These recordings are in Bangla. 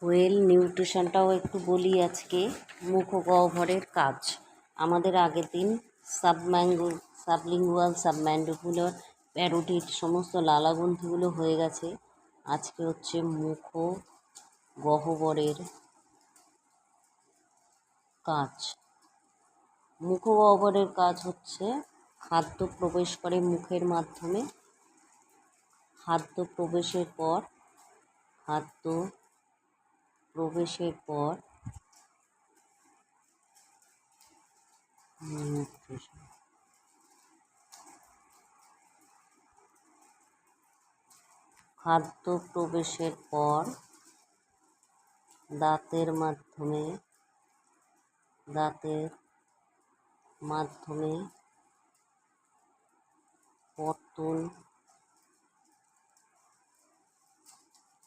ওয়েল নিউট্রিশনটাও একটু বলি আজকে। মুখগহ্বরের কাজ। আমাদের আগের দিন সাবলিঙ্গুয়াল সাবম্যান্ডিবুলার প্যারোটিড সমস্ত লালাগ্রন্থিগুলো হয়ে গেছে। আজকে হচ্ছে মুখগহ্বরের কাজ। মুখগহ্বরের কাজ হচ্ছে খাদ্য প্রবেশ করে মুখের মাধ্যমে। খাদ্য প্রবেশের পর দাঁতের মাধ্যমে পতন,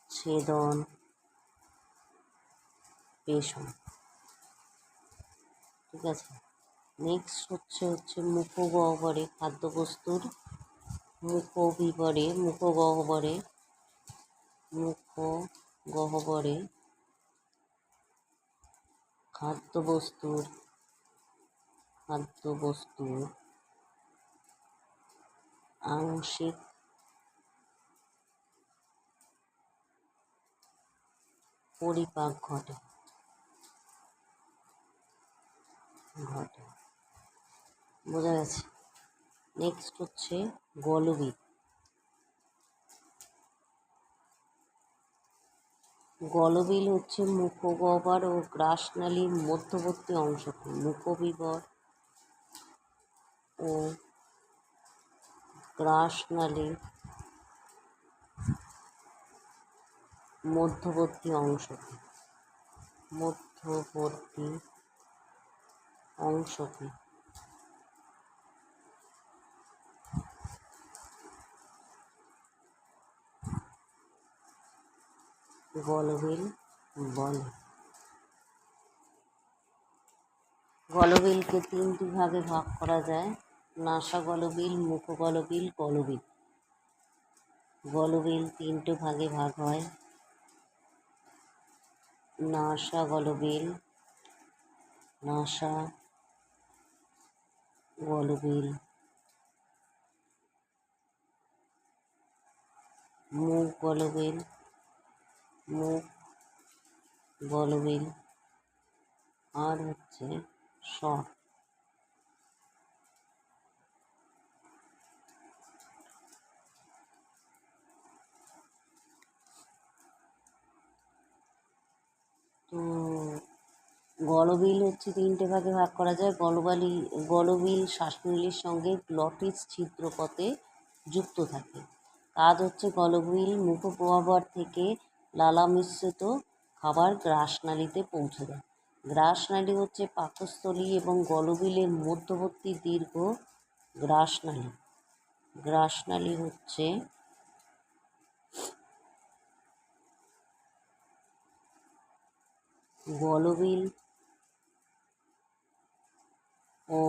ছেদন, পেষণ। ঠিক আছে। নেক্সট হচ্ছে মুখগহ্বরে খাদ্যবস্তুর মুখগহ্বরে খাদ্যবস্তুর আংশিক পরিপাক ঘটে। বোঝা গেছে। নেক্সট হচ্ছে গলবিল। গলবিল হচ্ছে মুখগহ্বর ও গ্রাসনালীর মধ্যবর্তী অংশকে। মুখগহ্বর ও গ্রাসনালীর মধ্যবর্তী অংশকে গলবিল বলে। গলবিলকে তিনটি ভাগে ভাগ করা যায়: নাসা-গলবিল, মুখগলবিল, গলবিল। গলবিল তিনটে ভাগে ভাগ হয়: নাসা-গলবিল, মুখগলবিল আর হচ্ছে স্বর। তো গলবিল হচ্ছে তিনটে ভাগে ভাগ করা যায়। গলবিল শ্বাসনলীর সঙ্গে গ্লটিস ছিদ্রপথে যুক্ত থাকে। কাজ হচ্ছে গলবিল মুখগহ্বর থেকে লালা মিশ্রিত খাবার গ্রাসনালীতে পৌঁছে দেয়। গ্রাসনালী হচ্ছে পাকস্থলী এবং গলবিলের মধ্যবর্তী দীর্ঘ গ্রাসনালী। হচ্ছে গলবিল ও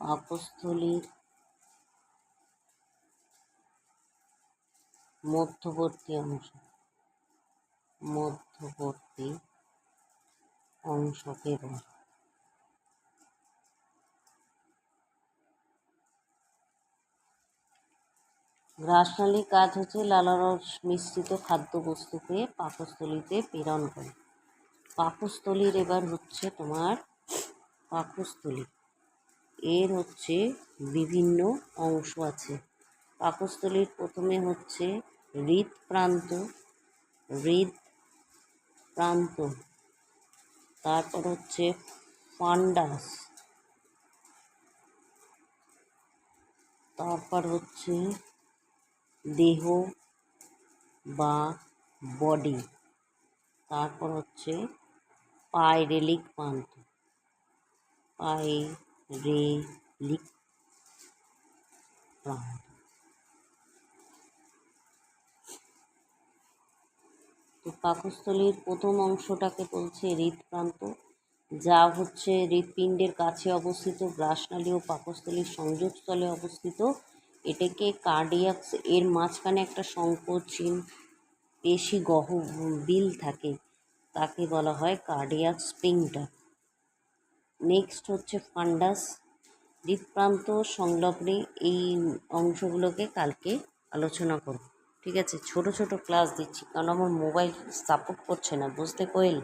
পাকস্থলীর মধ্যবর্তী অংশকে বলে। গ্রাসনালীর কাজ হচ্ছে লালারস মিশ্রিত খাদ্যবস্তুকে পাকস্থলীতে প্রেরণ করে। পাকস্থলীর এবার হচ্ছে তোমার পাকস্থলী। এর হচ্ছে বিভিন্ন অংশ আছে। পাকস্থলীর প্রথমে হচ্ছে হৃদপ্রান্ত, তারপর হচ্ছে ফান্ডাস, তারপর হচ্ছে দেহ বা বডি, তারপর হচ্ছে পাইরেলিক প্রান্ত। তো পাকস্থলীর প্রথম অংশটাকে বলছে হৃদপ্রান্ত, যা হচ্ছে হৃৎপিণ্ডের কাছে অবস্থিত। গ্রাসনালী ও পাকস্থলীর সংযোগস্থলে অবস্থিত। এটাকে কার্ডিয়াক্স, এর মাঝখানে একটা সংকোচন পেশি বিল থাকে তাকে বলা হয় কার্ডিয়াক স্পিংটার। নেক্সট হচ্ছে ফান্ডাস। হৃদপ্রান্ত সংলগ্নে এই অংশগুলোকে কালকে আলোচনা করব। ঠিক আছে, ছোট ছোট ক্লাস দিচ্ছি কারণ আমার মোবাইল সাপোর্ট করছে না, বুঝতে কোয়েল।